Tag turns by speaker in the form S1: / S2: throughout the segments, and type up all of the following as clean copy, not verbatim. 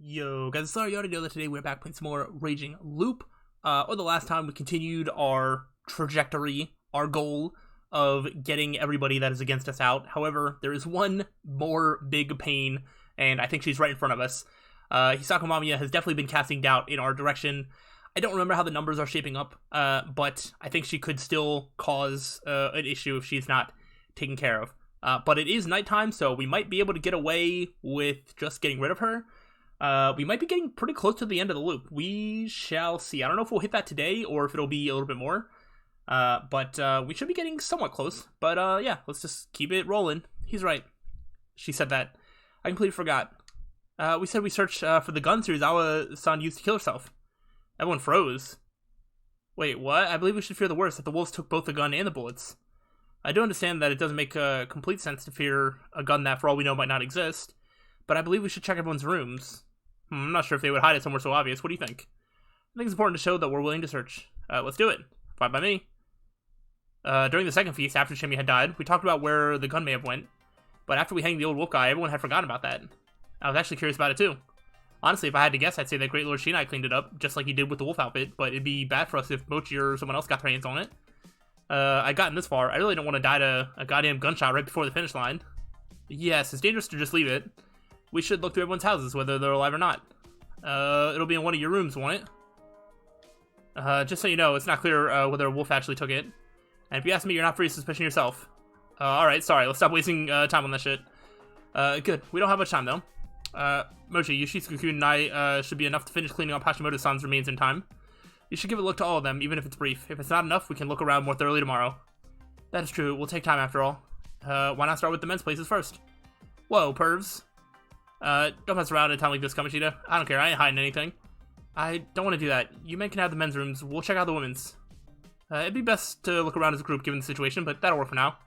S1: Yo, guys, sorry you already know that today we're back playing some more Raging Loop. Or the last time we continued our trajectory, our goal of getting everybody that is against us out. However, there is one more big pain, and I think she's right in front of us. Hisako Mamiya has definitely been casting doubt in our direction. I don't remember how the numbers are shaping up, but I think she could still cause an issue if she's not taken care of. But it is nighttime, so we might be able to get away with just getting rid of her. We might be getting pretty close to the end of the loop. We shall see. I don't know if we'll hit that today or if it'll be a little bit more. But we should be getting somewhat close. But yeah, let's just keep it rolling. He's right. She said that. I completely forgot. We said we searched for the gun Serizawa-san used to kill herself. Everyone froze. Wait, what? I believe we should fear the worst, that the wolves took both the gun and the bullets. I do understand that it doesn't make complete sense to fear a gun that, for all we know, might not exist. But I believe we should check everyone's rooms. I'm not sure if they would hide it somewhere so obvious. What do you think? I think it's important to show that we're willing to search. Let's do it. Fine by me. During the second feast, after Shimi had died, we talked about where the gun may have went. But after we hanged the old wolf guy, everyone had forgotten about that. I was actually curious about it too. Honestly, if I had to guess, I'd say that Great Lord Shinai cleaned it up, just like he did with the wolf outfit, but it'd be bad for us if Mochi or someone else got their hands on it. I'd gotten this far. I really don't want to die to a goddamn gunshot right before the finish line. Yes, it's dangerous to just leave it. We should look through everyone's houses, whether they're alive or not. It'll be in one of your rooms, won't it? Just so you know, it's not clear whether a wolf actually took it. And if you ask me, you're not free to suspicion yourself. Alright, sorry, let's stop wasting time on that shit. Good. We don't have much time, though. Mochi, Yoshitsugu and I should be enough to finish cleaning up Hashimoto-san's remains in time. You should give a look to all of them, even if it's brief. If it's not enough, we can look around more thoroughly tomorrow. That is true. It will take time, after all. Why not start with the men's places first? Whoa, pervs. Don't mess around in a time like this, Kamoshida. I don't care. I ain't hiding anything. I don't want to do that. You men can have the men's rooms. We'll check out the women's. It'd be best to look around as a group given the situation, but that'll work for now.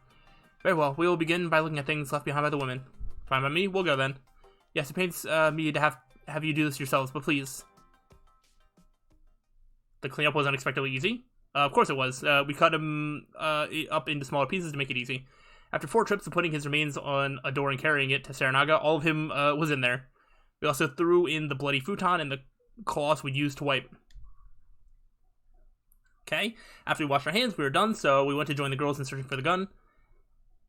S1: Very well. We will begin by looking at things left behind by the women. Fine by me. We'll go then. Yes, it pains me to have you do this yourselves, but please. The cleanup was unexpectedly easy. Of course it was. We cut him up into smaller pieces to make it easy. After 4 trips of putting his remains on a door and carrying it to Saranaga, all of him was in there. We also threw in the bloody futon and the cloths we'd used to wipe. Okay, after we washed our hands, we were done, so we went to join the girls in searching for the gun.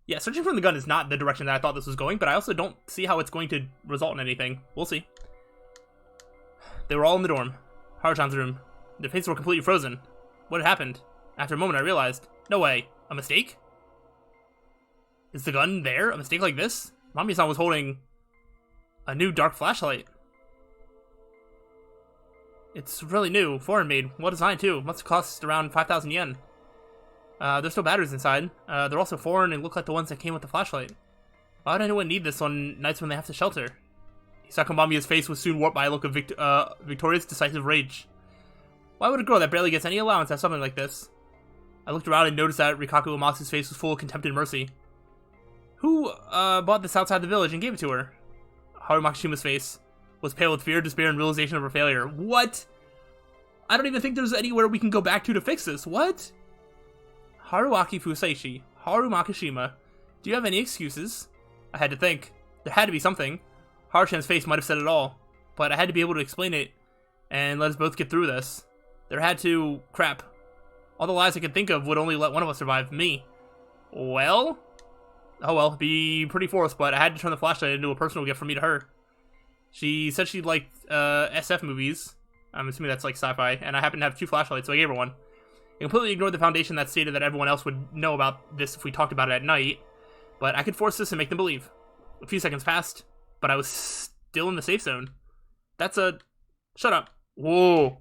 S1: Yeah, searching for the gun is not the direction that I thought this was going, but I also don't see how it's going to result in anything. We'll see. They were all in the dorm. Haruchan's room. Their faces were completely frozen. What had happened? After a moment, I realized. No way. A mistake? Is the gun there? A mistake like this? Mami-san was holding a new dark flashlight. It's really new, foreign made, well designed too. Must have cost around 5,000 yen. There's still batteries inside. They're also foreign and look like the ones that came with the flashlight. Why would anyone need this on nights when they have to shelter? Hisako Mamiya's face was soon warped by a look of victorious, decisive rage. Why would a girl that barely gets any allowance have something like this? I looked around and noticed that Rikaku Uematsu's face was full of contempt and mercy. Who bought this outside the village and gave it to her? Haru Makishima's face was pale with fear, despair, and realization of her failure. What? I don't even think there's anywhere we can go back to fix this. What? Haruaki Fusaishi, Haru Makishima, do you have any excuses? I had to think. There had to be something. Haruchan's face might have said it all, but I had to be able to explain it and let us both get through this. There had to... Crap. All the lies I could think of would only let one of us survive. Me. Well? Oh well, be pretty forced, but I had to turn the flashlight into a personal gift from me to her. She said she liked SF movies. I'm assuming that's like sci-fi, and I happen to have 2 flashlights, so I gave her one. I completely ignored the foundation that stated that everyone else would know about this if we talked about it at night, but I could force this and make them believe. A few seconds passed, but I was still in the safe zone. That's a... Shut up. Whoa.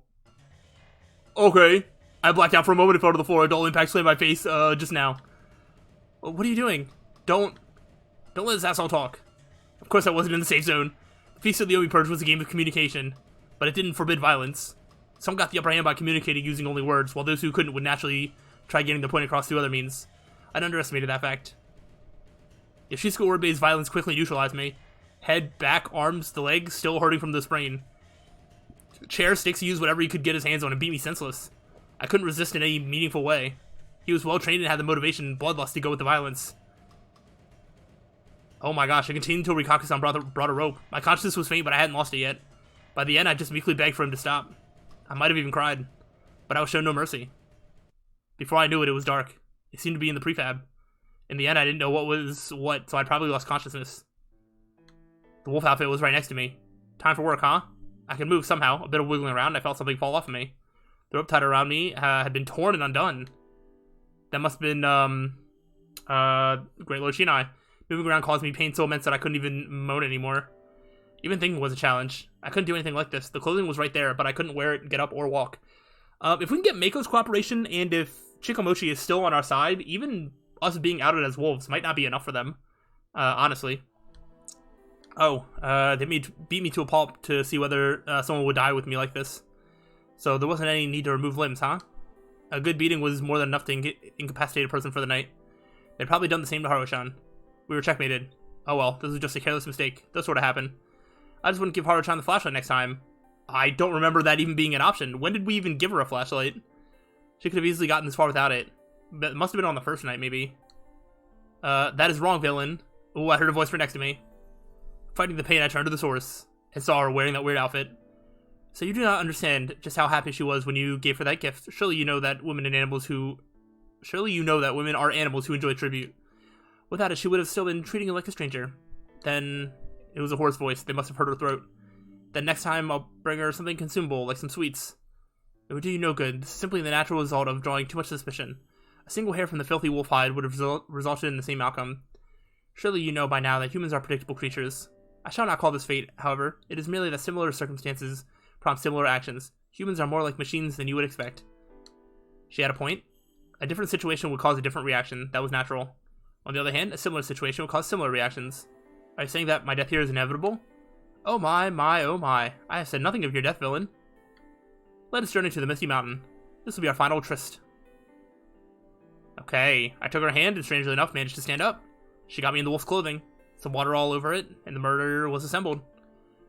S1: Okay. I blacked out for a moment and fell to the floor. A dull impact slammed my face just now. What are you doing? Don't let this asshole talk. Of course I wasn't in the safe zone. The Feast of the Omi Purge was a game of communication, but it didn't forbid violence. Some got the upper hand by communicating using only words, while those who couldn't would naturally try getting their point across through other means. I'd underestimated that fact. Yoshitsugu Oribe's violence quickly neutralized me. Head, back, arms, the legs, still hurting from the sprain. Chair, sticks, he used whatever he could get his hands on and beat me senseless. I couldn't resist in any meaningful way. He was well trained and had the motivation and bloodlust to go with the violence. Oh my gosh, I continued until Rikaku-san brought a rope. My consciousness was faint, but I hadn't lost it yet. By the end, I just meekly begged for him to stop. I might have even cried, but I was shown no mercy. Before I knew it, it was dark. It seemed to be in the prefab. In the end, I didn't know what was what, so I probably lost consciousness. The wolf outfit was right next to me. Time for work, huh? I could move somehow. A bit of wiggling around, I felt something fall off of me. The rope tied around me had been torn and undone. That must have been, Great Lord Shinai. Moving around caused me pain so immense that I couldn't even moan anymore. Even thinking was a challenge. I couldn't do anything like this. The clothing was right there, but I couldn't wear it, get up, or walk. If we can get Mako's cooperation, and if Chikomochi is still on our side, even us being outed as wolves might not be enough for them. Honestly. Oh, they beat me to a pulp to see whether someone would die with me like this. So there wasn't any need to remove limbs, huh? A good beating was more than enough to incapacitate a person for the night. They'd probably done the same to Haru-chan. We were checkmated. Oh well, this was just a careless mistake. Does sort of happen. I just wouldn't give Haru-chan the flashlight next time. I don't remember that even being an option. When did we even give her a flashlight? She could have easily gotten this far without it. But it must have been on the first night, maybe. That is wrong, villain. Oh, I heard a voice right next to me. Fighting the pain, I turned to the source and saw her wearing that weird outfit. So you do not understand just how happy she was when you gave her that gift. Surely you know that women are animals who enjoy tribute. Without it, she would have still been treating you like a stranger. Then it was a hoarse voice. They must have hurt her throat. Then next time, I'll bring her something consumable, like some sweets. It would do you no good. This is simply the natural result of drawing too much suspicion. A single hair from the filthy wolf hide would have resulted in the same outcome. Surely you know by now that humans are predictable creatures. I shall not call this fate, however. It is merely that similar circumstances prompt similar actions. Humans are more like machines than you would expect. She had a point. A different situation would cause a different reaction. That was natural. On the other hand, a similar situation would cause similar reactions. Are you saying that my death here is inevitable? Oh my, oh my. I have said nothing of your death, villain. Let us journey to the Misty Mountain. This will be our final tryst. Okay. I took her hand and strangely enough managed to stand up. She got me in the wolf's clothing. Some water all over it, and the murder was assembled.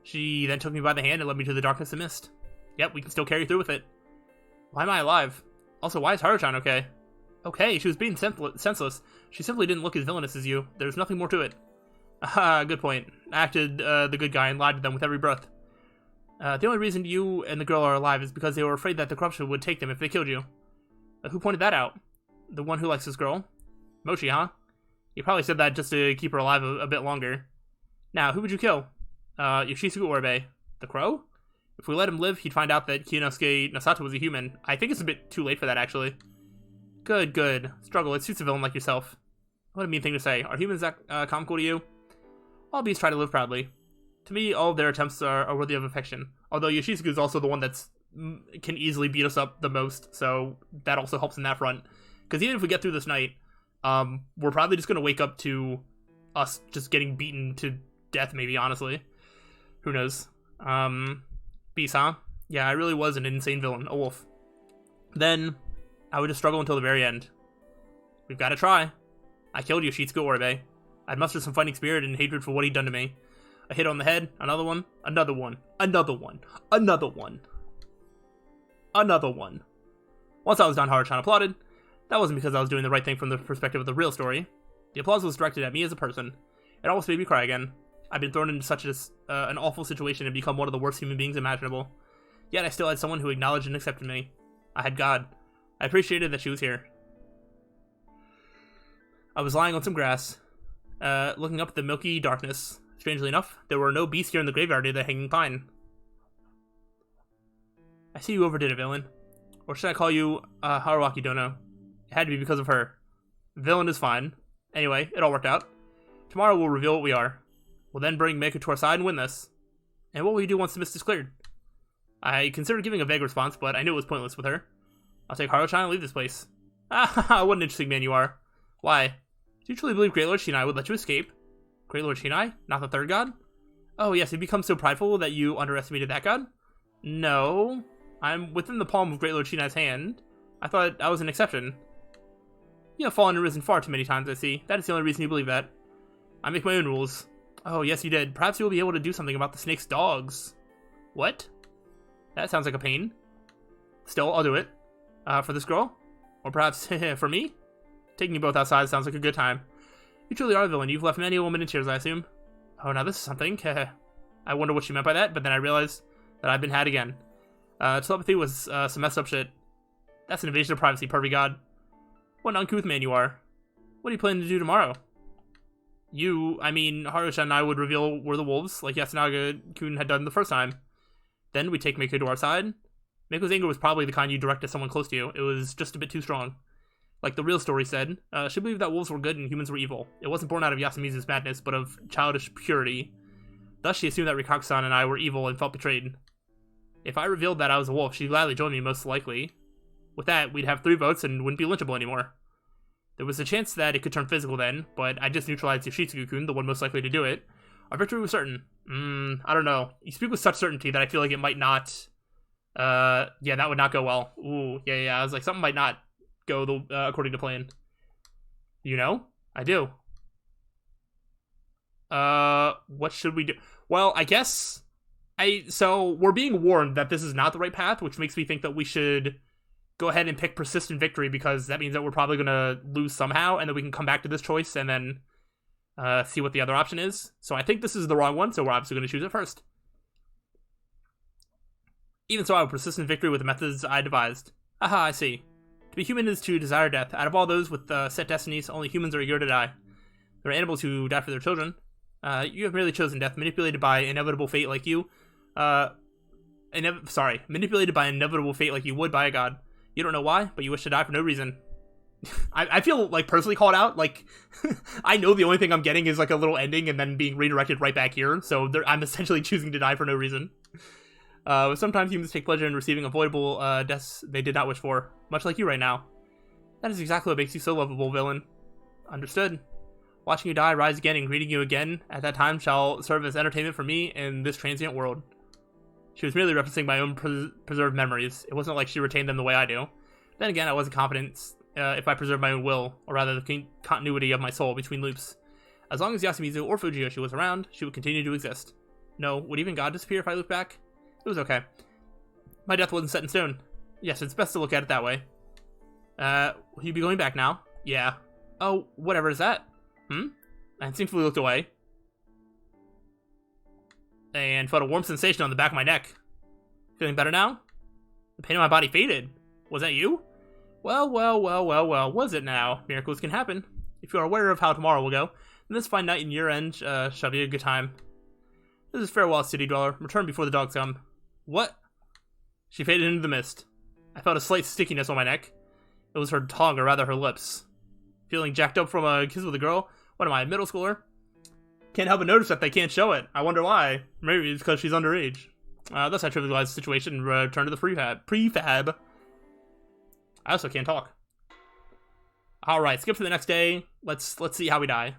S1: She then took me by the hand and led me to the darkness and mist. Yep, we can still carry through with it. Why am I alive? Also, why is Haru-chan okay? Okay, she was being senseless. She simply didn't look as villainous as you. There's nothing more to it. Aha, good point. I acted the good guy and lied to them with every breath. The only reason you and the girl are alive is because they were afraid that the corruption would take them if they killed you. Who pointed that out? The one who likes this girl? Mochi, huh? You probably said that just to keep her alive a bit longer. Now, who would you kill? Yoshisuke Oribe. The crow? If we let him live, he'd find out that Kiyonosuke Nosato was a human. I think it's a bit too late for that, actually. Good, good. Struggle, it suits a villain like yourself. What a mean thing to say. Are humans that comical to you? All beasts try to live proudly. To me, all of their attempts are worthy of affection. Although Yoshisuke is also the one that's can easily beat us up the most, so that also helps in that front. Because even if we get through this night, we're probably just going to wake up to us just getting beaten to death, maybe, honestly. Who knows? Beast, huh? Yeah, I really was an insane villain, a wolf. Then, I would just struggle until the very end. We've got to try. I killed Yoshitsuke Oribe. I'd mustered some fighting spirit and hatred for what he'd done to me. A hit on the head, another one, another one, another one, another one, another one. Once I was done, Haru-chan applauded. That wasn't because I was doing the right thing from the perspective of the real story. The applause was directed at me as a person. It almost made me cry again. I'd been thrown into such an awful situation and become one of the worst human beings imaginable. Yet I still had someone who acknowledged and accepted me. I had God. I appreciated that she was here. I was lying on some grass, looking up at the milky darkness. Strangely enough, there were no beasts here in the graveyard near the hanging pine. I see you overdid it, villain. Or should I call you, Haruaki Dono? It had to be because of her. Villain is fine. Anyway, it all worked out. Tomorrow we'll reveal what we are. We'll then bring Mako to our side and win this. And what will you do once the mist is cleared? I considered giving a vague response, but I knew it was pointless with her. I'll take Haru-chan and leave this place. Ah, what an interesting man you are. Why? Do you truly believe Great Lord Shinai would let you escape? Great Lord Shinai? Not the third god? Oh yes, you become so prideful that you underestimated that god? No. I'm within the palm of Great Lord Shinai's hand. I thought I was an exception. You have fallen and risen far too many times, I see. That is the only reason you believe that. I make my own rules. Oh, yes you did. Perhaps you will be able to do something about the snake's dogs. What? That sounds like a pain. Still, I'll do it. For this girl? Or perhaps, for me? Taking you both outside sounds like a good time. You truly are a villain. You've left many a woman in tears, I assume. Oh, now this is something. I wonder what she meant by that, but then I realized that I've been had again. Telepathy was some messed up shit. That's an invasion of privacy, pervy god. What an uncouth man you are. What are you planning to do tomorrow? Haruchan and I would reveal we're the wolves, like Yasunaga-kun had done the first time. Then we'd take Mako to our side. Mako's anger was probably the kind you direct at someone close to you. It was just a bit too strong. Like the real story said, she believed that wolves were good and humans were evil. It wasn't born out of Yasumizu's madness, but of childish purity. Thus, she assumed that Rikaku-san and I were evil and felt betrayed. If I revealed that I was a wolf, she'd gladly join me, most likely. With that, we'd have 3 votes and wouldn't be lynchable anymore. There was a chance that it could turn physical then, but I just neutralized Yoshitsugu-kun, the one most likely to do it. Our victory was certain. I don't know. You speak with such certainty that I feel like it might not... yeah, that would not go well. Ooh, yeah, I was like, something might not go according to plan. You know? I do. What should we do? Well, I guess... So, we're being warned that this is not the right path, which makes me think that we should go ahead and pick persistent victory, because that means that we're probably going to lose somehow, and then we can come back to this choice and then see what the other option is. So I think this is the wrong one, so we're obviously going to choose it first. Even so, I have persistent victory with the methods I devised. Aha, I see. To be human is to desire death. Out of all those with set destinies, only humans are eager to die. There are animals who die for their children. You have merely chosen death, manipulated by inevitable fate like you. Manipulated by inevitable fate like you would by a god. You don't know why, but you wish to die for no reason. I feel, like, personally called out. Like, I know the only thing I'm getting is, like, a little ending and then being redirected right back here. So I'm essentially choosing to die for no reason. Sometimes humans take pleasure in receiving avoidable deaths they did not wish for. Much like you right now. That is exactly what makes you so lovable, villain. Understood. Watching you die, rise again, and greeting you again at that time shall serve as entertainment for me in this transient world. She was merely referencing my own preserved memories. It wasn't like she retained them the way I do. Then again, I wasn't confident if I preserved my own will, or rather the continuity of my soul between loops. As long as Yasumizu or Fujiyoshi was around, she would continue to exist. No, would even God disappear if I looked back? It was okay. My death wasn't set in stone. Yes, it's best to look at it that way. Will you be going back now? Yeah. Oh, whatever is that? I instinctively looked away. And felt a warm sensation on the back of my neck. Feeling better now? The pain in my body faded. Was that you? Well, was it now? Miracles can happen. If you are aware of how tomorrow will go, then this fine night in your end shall be a good time. This is farewell, city dweller. Return before the dogs come. What? She faded into the mist. I felt a slight stickiness on my neck. It was her tongue, or rather her lips. Feeling jacked up from a kiss with a girl? What am I, a middle schooler? Can't help but notice that they can't show it. I wonder why. Maybe it's because she's underage. Thus I trivialized the situation and returned to the prefab. I also can't talk. Alright, skip to the next day. Let's see how we die.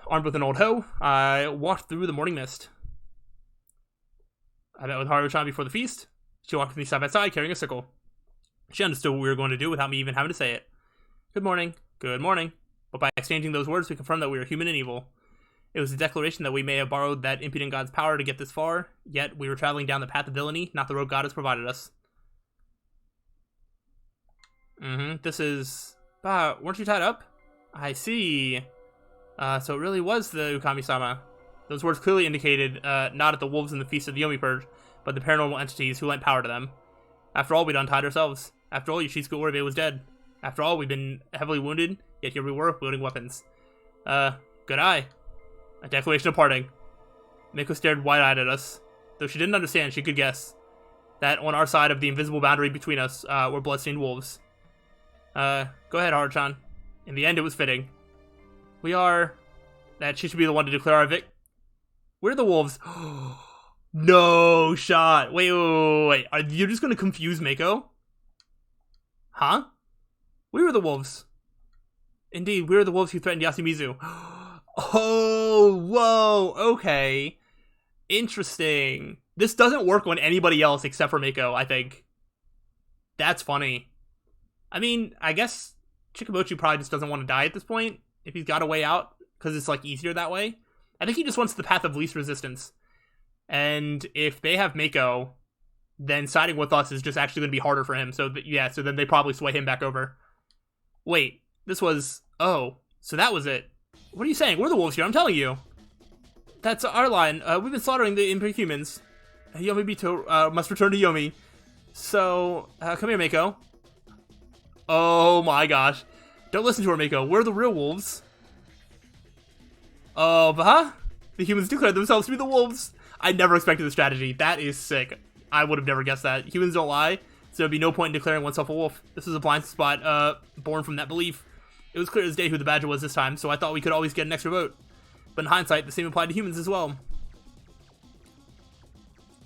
S1: Armed with an old hoe, I walked through the morning mist. I met with Haru-chan before the feast. She walked with me side by side, carrying a sickle. She understood what we were going to do without me even having to say it. Good morning. Good morning. But by exchanging those words, we confirmed that we were human and evil. It was a declaration that we may have borrowed that impudent god's power to get this far, yet we were traveling down the path of villainy, not the road God has provided us. This is... weren't you tied up? I see. So it really was the Ukami-sama. Those words clearly indicated not at the wolves in the Feast of the Yomi Purge, but the paranormal entities who lent power to them. After all, we'd untied ourselves. After all, Yoshitsugu Oribe was dead. After all, we'd been heavily wounded, yet here we were, wielding weapons. Good eye. A declaration of parting. Miko stared wide-eyed at us. Though she didn't understand, she could guess that on our side of the invisible boundary between us were bloodstained wolves. Go ahead, Haru-chan. In the end, it was fitting. We are... that she should be the one to declare our We're the wolves. No shot. Wait. Are you just going to confuse Mako? Huh? We were the wolves. Indeed, we were the wolves who threatened Yasumizu. Oh, whoa, okay. Interesting. This doesn't work on anybody else except for Mako, I think. That's funny. I mean, I guess Chikamochi probably just doesn't want to die at this point, if he's got a way out, because it's, like, easier that way. I think he just wants the path of least resistance. And if they have Mako, then siding with us is just actually going to be harder for him. So, so then they probably sway him back over. Wait, this was... oh, so that was it. What are you saying? We're the wolves here, I'm telling you. That's our line. We've been slaughtering the imperhumans. Yomi Bito must return to Yomi. So, come here, Mako. Oh my gosh. Don't listen to her, Mako. We're the real wolves. Oh, huh? The humans declared themselves to be the wolves. I never expected the strategy. That is sick. I would have never guessed that. Humans don't lie, so there'd be no point in declaring oneself a wolf. This was a blind spot, born from that belief. It was clear as day who the badger was this time, so I thought we could always get an extra vote. But in hindsight, the same applied to humans as well.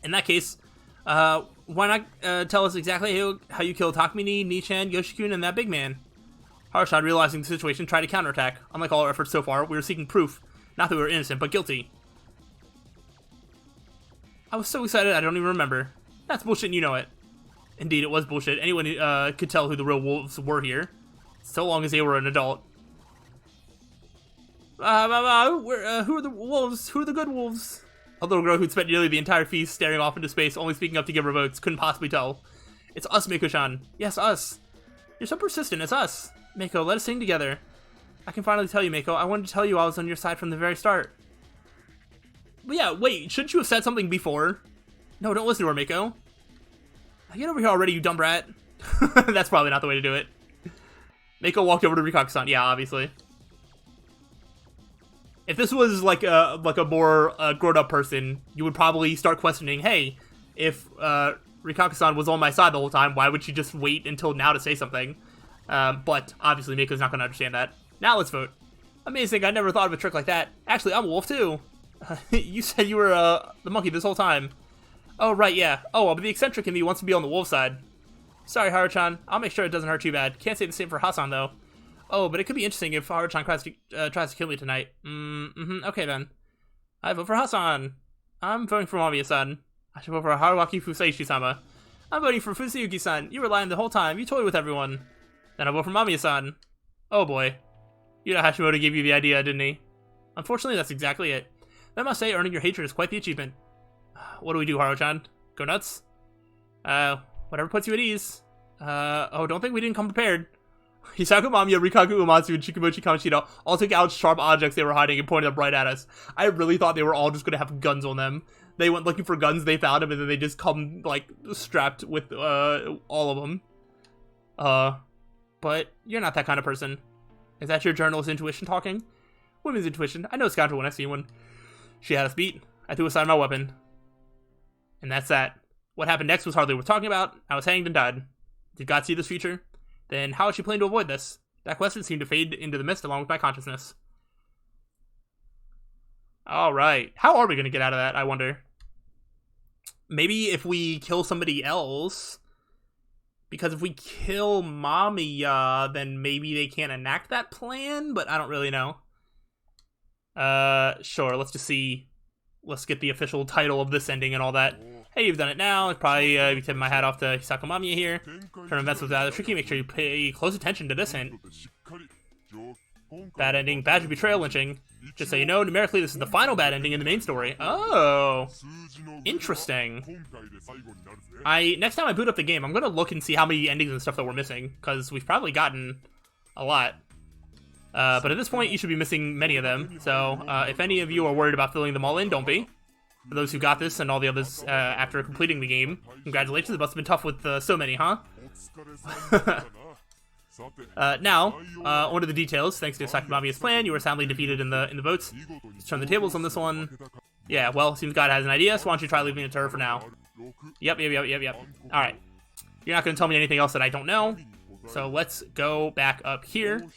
S1: In that case, why not tell us exactly how you killed Takamine, Nichan, Yoshikun, and that big man? Haruchan, realizing the situation, tried to counterattack. Unlike all our efforts so far, we were seeking proof. Not that we were innocent, but guilty. I was so excited I don't even remember. That's bullshit and you know it. Indeed, it was bullshit. Anyone could tell who the real wolves were here. So long as they were an adult. Who are the wolves? Who are the good wolves? A little girl who'd spent nearly the entire feast staring off into space, only speaking up to give her votes, couldn't possibly tell. It's us, Mako-chan. Yes, us. You're so persistent, it's us. Mako, let us sing together. I can finally tell you, Mako. I wanted to tell you I was on your side from the very start. But yeah, wait, shouldn't you have said something before? No, don't listen to her, Mako. Get over here already, you dumb brat. That's probably not the way to do it. Mako walked over to Rikaku-san. Yeah, obviously. If this was like a more grown-up person, you would probably start questioning, hey, if Rikaku-san was on my side the whole time, why would she just wait until now to say something? But obviously Mako's not going to understand that. Now let's vote. Amazing, I never thought of a trick like that. Actually, I'm a wolf too. You said you were the monkey this whole time. Oh, right, yeah. Oh, well, but the eccentric in me wants to be on the wolf side. Sorry, Haruchan. I'll make sure it doesn't hurt too bad. Can't say the same for Hasan, though. Oh, but it could be interesting if Haruchan tries to kill me tonight. Okay, then. I vote for Hasan. I'm voting for Mamiya-san. I should vote for Haruaki Fusaishi-sama. I'm voting for Fusayuki-san. You were lying the whole time. You toyed with everyone. Then I vote for Mamiya-san. Oh, boy. You know Hashimoto gave you the idea, didn't he? Unfortunately, that's exactly it. I must say, earning your hatred is quite the achievement. What do we do, Haruchan? Go nuts? Whatever puts you at ease. Oh, don't think we didn't come prepared. Hisaku Mamiya, Rikaku Uematsu, and Chikumochi Kamoshida all took out sharp objects they were hiding and pointed them right at us. I really thought they were all just going to have guns on them. They went looking for guns, they found them, and then they just come, like, strapped with, all of them. But you're not that kind of person. Is that your journalist intuition talking? Women's intuition. I know a scoundrel when I see one. She had us beat. I threw aside my weapon. And that's that. What happened next was hardly worth talking about. I was hanged and died. Did God see this future? Then how is she planning to avoid this? That question seemed to fade into the mist along with my consciousness. Alright. How are we going to get out of that, I wonder? Maybe if we kill somebody else. Because if we kill Mamiya, then maybe they can't enact that plan? But I don't really know. Sure, let's just see. Let's get the official title of this ending and all that. Hey, you've done it now. It's probably be tipping my hat off to Hisaku Mamiya here. Turn events was rather tricky. Make sure you pay close attention to this hint. Bad ending, badger betrayal lynching. Just so you know, numerically this is the final bad ending in the main story. Oh, interesting. Next time I boot up the game, I'm gonna look and see how many endings and stuff that we're missing, because we've probably gotten a lot. But at this point, you should be missing many of them. So if any of you are worried about filling them all in, don't be. For those who got this and all the others after completing the game, congratulations. It must have been tough with so many, huh? Now, on to the details. Thanks to Sakumamiya's plan, you were soundly defeated in the votes. Let's turn the tables on this one. Yeah, well, seems God has an idea, so why don't you try leaving it to her for now? Yep. Alright. You're not going to tell me anything else that I don't know. So let's go back up here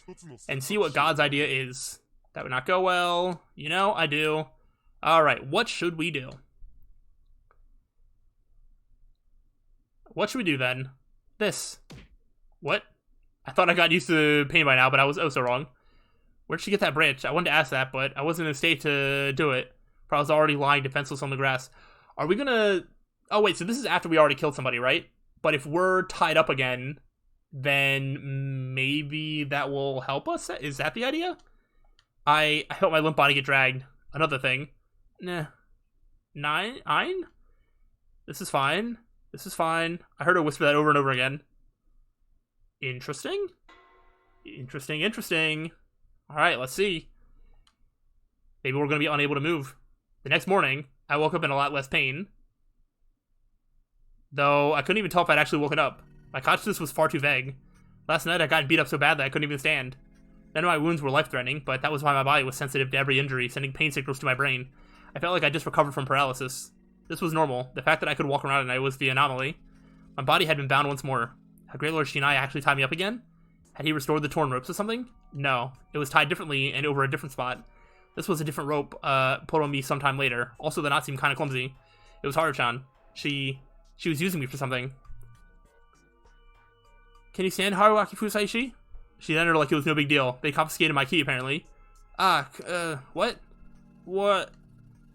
S1: and see what God's idea is. That would not go well. You know, I do. Alright, what should we do? What should we do then? This. What? I thought I got used to pain by now, but I was oh so wrong. Where'd she get that branch? I wanted to ask that, but I wasn't in a state to do it. For I was already lying defenseless on the grass. Are we gonna... Oh wait, so this is after we already killed somebody, right? But if we're tied up again, then maybe that will help us? Is that the idea? I felt my limp body get dragged. Another thing. Nah. Nine? This is fine. This is fine. I heard her whisper that over and over again. Interesting. Alright, let's see. Maybe we're going to be unable to move. The next morning, I woke up in a lot less pain. Though, I couldn't even tell if I'd actually woken up. My consciousness was far too vague. Last night, I got beat up so bad that I couldn't even stand. None of my wounds were life-threatening, but that was why my body was sensitive to every injury, sending pain signals to my brain. I felt like I just recovered from paralysis. This was normal. The fact that I could walk around at night was the anomaly. My body had been bound once more. Had Great Lord Shinai actually tied me up again? Had he restored the torn ropes or something? No. It was tied differently and over a different spot. This was a different rope, put on me sometime later. Also, the knot seemed kind of clumsy. It was Haru-chan. She was using me for something. Can you stand Haruaki Fusaishi? She entered like it was no big deal. They confiscated my key, apparently. What? What?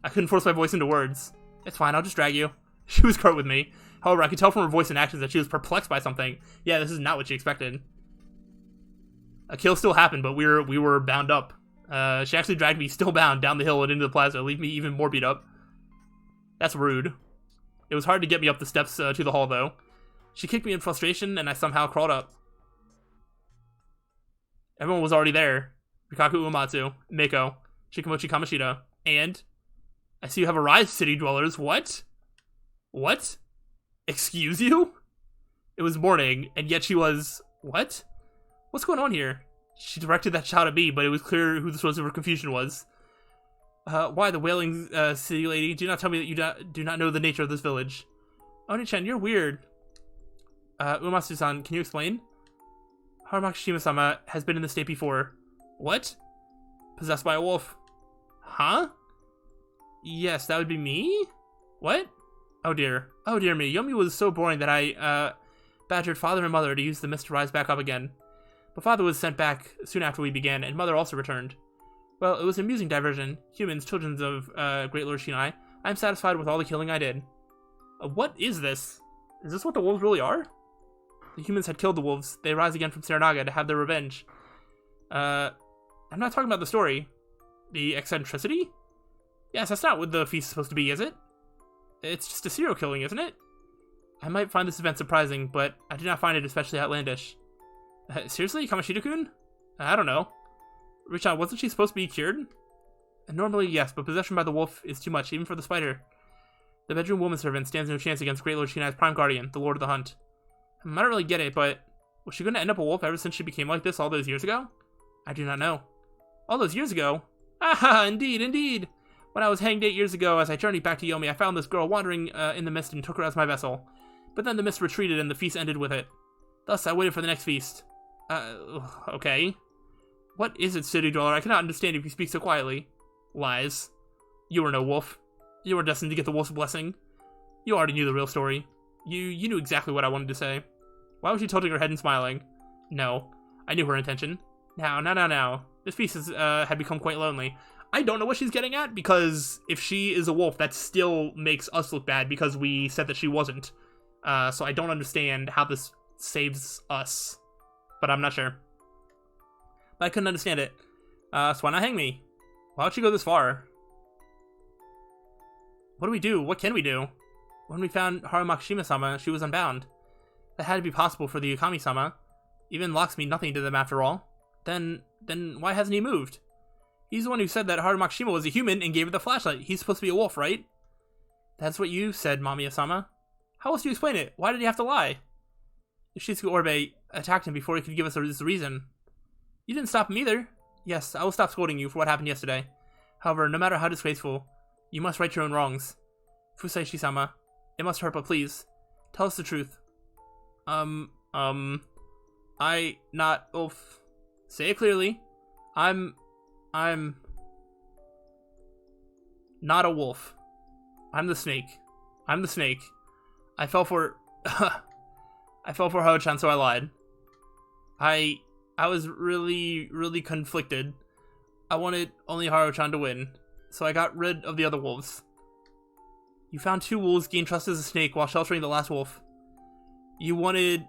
S1: I couldn't force my voice into words. It's fine, I'll just drag you. She was curt with me. However, I could tell from her voice and actions that she was perplexed by something. Yeah, this is not what she expected. A kill still happened, but we were bound up. She actually dragged me still bound down the hill and into the plaza, leaving me even more beat up. That's rude. It was hard to get me up the steps to the hall, though. She kicked me in frustration, and I somehow crawled up. Everyone was already there. Rikaku Uematsu, Mako, Shikamochi Kamoshida, and... I see you have arrived, city dwellers. What? What? Excuse you? It was morning, and yet she was... What? What's going on here? She directed that shout at me, but it was clear who the source of her confusion was. Why, the wailing city lady? Do not tell me that you do not know the nature of this village. Oni-chan, you're weird. Uematsu-san, can you explain? Harumaki Shima-sama has been in this state before. What? Possessed by a wolf. Huh? Yes, that would be me? What? Oh dear. Oh dear me. Yomi was so boring that I, badgered father and mother to use the mist to rise back up again. But father was sent back soon after we began, and mother also returned. Well, it was an amusing diversion. Humans, children of, Great Lord Shinai. I'm satisfied with all the killing I did. What is this? Is this what the wolves really are? The humans had killed the wolves. They rise again from Saranaga to have their revenge. I'm not talking about the story. The eccentricity? Yes, that's not what the feast is supposed to be, is it? It's just a serial killing, isn't it? I might find this event surprising, but I do not find it especially outlandish. Seriously, Kamoshida-kun? I don't know. Richan, wasn't she supposed to be cured? Normally, yes, but possession by the wolf is too much, even for the spider. The bedroom woman servant stands no chance against Great Lord Shinai's prime guardian, the Lord of the Hunt. I don't really get it, but was she going to end up a wolf ever since she became like this all those years ago? I do not know. All those years ago? Ah, indeed, indeed! When I was hanged 8 years ago, as I journeyed back to Yomi, I found this girl wandering in the mist and took her as my vessel. But then the mist retreated and the feast ended with it. Thus, I waited for the next feast. Okay. What is it, city dweller? I cannot understand if you speak so quietly. Lies. You were no wolf. You were destined to get the wolf's blessing. You already knew the real story. You knew exactly what I wanted to say. Why was she tilting her head and smiling? No. I knew her intention. Now. This feast had become quite lonely. I don't know what she's getting at, because if she is a wolf, that still makes us look bad, because we said that she wasn't. So I don't understand how this saves us. But I'm not sure. But I couldn't understand it. So why not hang me? Why would she go this far? What do we do? What can we do? When we found Harumaki-sama, she was unbound. That had to be possible for the Yukami-sama. Even locks mean nothing to them after all. Then why hasn't he moved? He's the one who said that Harumaki was a human and gave her the flashlight. He's supposed to be a wolf, right? That's what you said, Mamiya-sama. How else do you explain it? Why did he have to lie? Shinsuke Orbe attacked him before he could give us a reason. You didn't stop him either. Yes, I will stop scolding you for what happened yesterday. However, no matter how disgraceful, you must right your own wrongs. Fusaishi-sama, it must hurt, but please, tell us the truth. Say it clearly. I'm not a wolf. I'm the snake. I fell for Ho-chan, so I lied. I was really conflicted. I wanted only Haru-chan to win, so I got rid of the other wolves. You found 2 wolves, gained trust as a snake while sheltering the last wolf. You wanted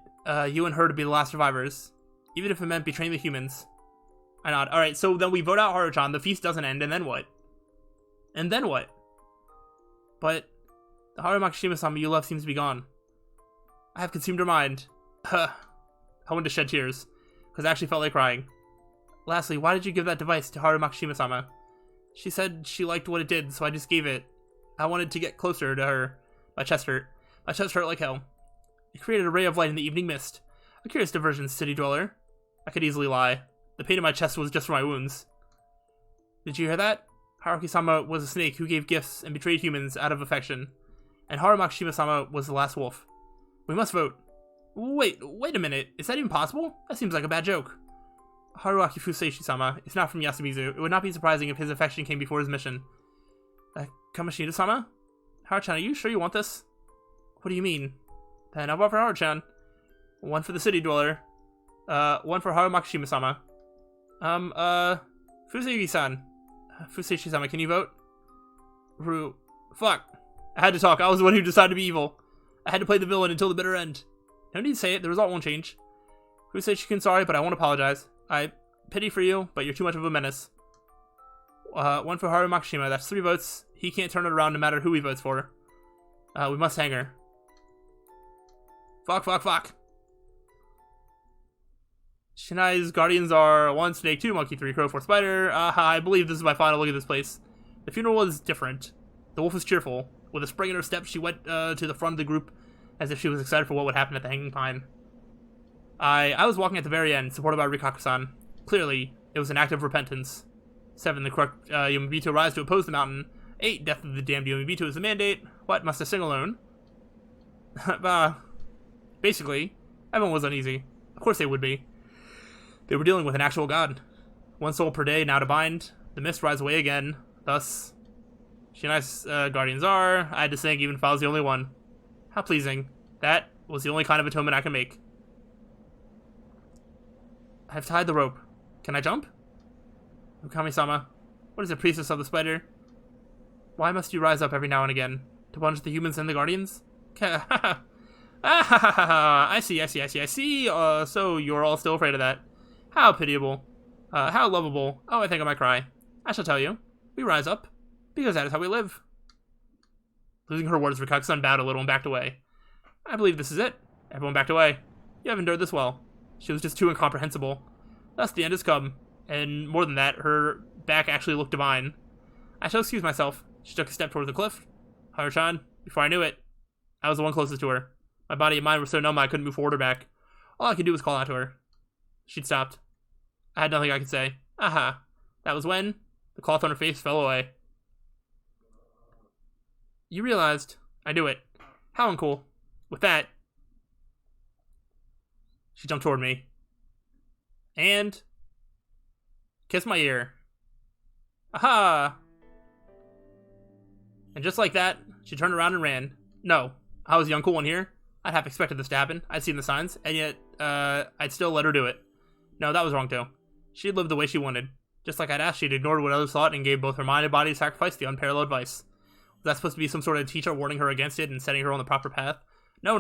S1: you and her to be the last survivors, even if it meant betraying the humans. I nod. Alright, so then we vote out Haru-chan, the feast doesn't end, and then what? But the Harumaki-sama you love seems to be gone. I have consumed her mind. I wanted to shed tears, because I actually felt like crying. Lastly, why did you give that device to Harumaki-sama? She said she liked what it did, so I just gave it. I wanted to get closer to her. My chest hurt. My chest hurt like hell. It created a ray of light in the evening mist. A curious diversion, city dweller. I could easily lie. The pain in my chest was just for my wounds. Did you hear that? Haruki-sama was a snake who gave gifts and betrayed humans out of affection. And Harumakishima-sama was the last wolf. We must vote. Wait a minute. Is that even possible? That seems like a bad joke. Haruaki Fuseishi-sama is not from Yasumizu. It would not be surprising if his affection came before his mission. Kamoshida-sama? Haru-chan, are you sure you want this? What do you mean? Then I'll vote for Haru-chan. One for the city dweller. One for Harumakishima-sama. Fuseishi-san. Fuseishi-sama, can you vote? Fuck. I had to talk. I was the one who decided to be evil. I had to play the villain until the bitter end. No need to say it. The result won't change. Fuseishi-kun, sorry, but I won't apologize. I pity for you, but you're too much of a menace. One for Haru Makishima. That's 3 votes. He can't turn it around no matter who he votes for. We must hang her. Fuck. Shinai's guardians are 1 snake, 2 monkey, 3 crow, 4 spider. I believe this is my final look at this place. The funeral was different. The wolf was cheerful. With a spring in her step, she went to the front of the group as if she was excited for what would happen at the hanging pine. I was walking at the very end, supported by Rikaku-san. Clearly, it was an act of repentance. 7. The correct Yomibito rise to oppose the mountain. 8. Death of the damned Yomibito is the mandate. What? Must I sing alone? Basically, everyone was uneasy. Of course they would be. They were dealing with an actual god. 1 soul per day, now to bind. The mist rise away again. Thus, Shinai's guardians are. I had to sing even if I was the only one. How pleasing. That was the only kind of atonement I could make. I've tied the rope. Can I jump? Okami-sama, what is the priestess of the spider? Why must you rise up every now and again? To punish the humans and the guardians? I see. So you're all still afraid of that. How pitiable. How lovable. Oh, I think I might cry. I shall tell you. We rise up, because that is how we live. Losing her words, Rikaku-san bowed a little and backed away. I believe this is it. Everyone backed away. You have endured this well. She was just too incomprehensible. Thus the end has come. And more than that, her back actually looked divine. I shall excuse myself. She took a step towards the cliff. Haru-chan, before I knew it, I was the one closest to her. My body and mind were so numb I couldn't move forward or back. All I could do was call out to her. She'd stopped. I had nothing I could say. Aha. That was when the cloth on her face fell away. You realized. I knew it. How uncool. With that, she jumped toward me. And kissed my ear. Aha! And just like that, she turned around and ran. No, I was the uncool one here. I'd have expected this to happen. I'd seen the signs, and yet, I'd still let her do it. No, that was wrong too. She'd lived the way she wanted. Just like I'd asked, she'd ignored what others thought and gave both her mind and body to sacrifice the unparalleled vice. Was that supposed to be some sort of teacher warning her against it and setting her on the proper path? No.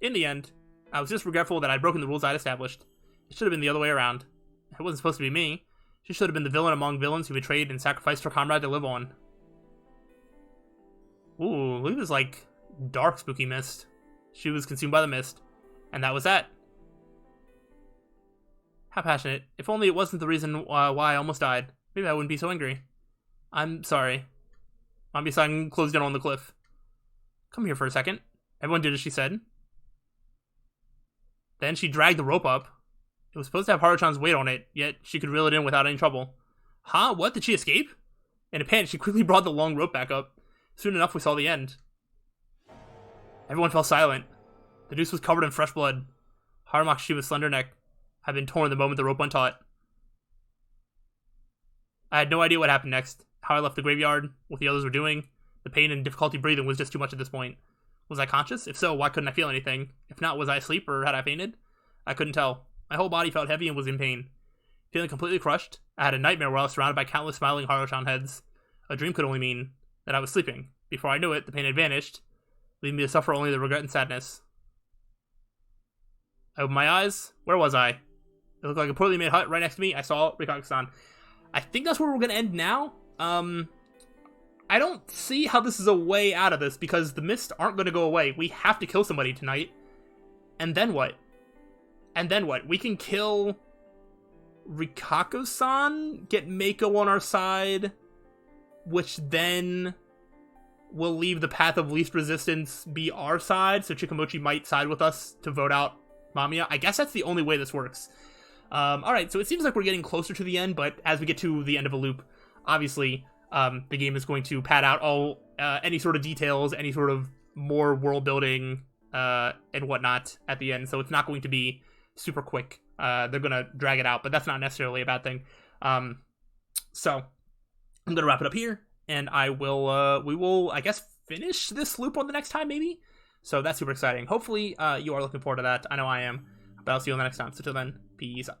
S1: In the end, I was just regretful that I'd broken the rules I'd established. It should have been the other way around. It wasn't supposed to be me. She should have been the villain among villains who betrayed and sacrificed her comrade to live on. Ooh, look at this, like, dark, spooky mist. She was consumed by the mist. And that was that. How passionate. If only it wasn't the reason why I almost died. Maybe I wouldn't be so angry. I'm sorry. Mami-san closed in on the cliff. Come here for a second. Everyone did as she said. Then she dragged the rope up. It was supposed to have Haru-chan's weight on it, yet she could reel it in without any trouble. Huh? What? Did she escape? In a panic, she quickly brought the long rope back up. Soon enough, we saw the end. Everyone fell silent. The noose was covered in fresh blood. Harumakishima's slender neck had been torn the moment the rope went taut. I had no idea what happened next, how I left the graveyard, what the others were doing. The pain and difficulty breathing was just too much at this point. Was I conscious? If so, why couldn't I feel anything? If not, was I asleep or had I fainted? I couldn't tell. My whole body felt heavy and was in pain. Feeling completely crushed, I had a nightmare where I was surrounded by countless smiling Haru-chan heads. A dream could only mean that I was sleeping. Before I knew it, the pain had vanished, leaving me to suffer only the regret and sadness. I opened my eyes. Where was I? It looked like a poorly made hut right next to me. I saw Rikaku-san. I think that's where we're going to end now. I don't see how this is a way out of this, because the mists aren't going to go away. We have to kill somebody tonight. And then what? We can kill Rikaku-san, get Mako on our side, which then will leave the path of least resistance be our side, so Chikamochi might side with us to vote out Mamiya. I guess that's the only way this works. Alright, so it seems like we're getting closer to the end, but as we get to the end of a loop, obviously, the game is going to pad out all any sort of details, any sort of more world building and whatnot at the end, so it's not going to be super quick. They're going to drag it out, but that's not necessarily a bad thing. So I'm going to wrap it up here, and we will, I guess, finish this loop on the next time, maybe? So that's super exciting. Hopefully, you are looking forward to that. I know I am, but I'll see you on the next time. So till then, peace out.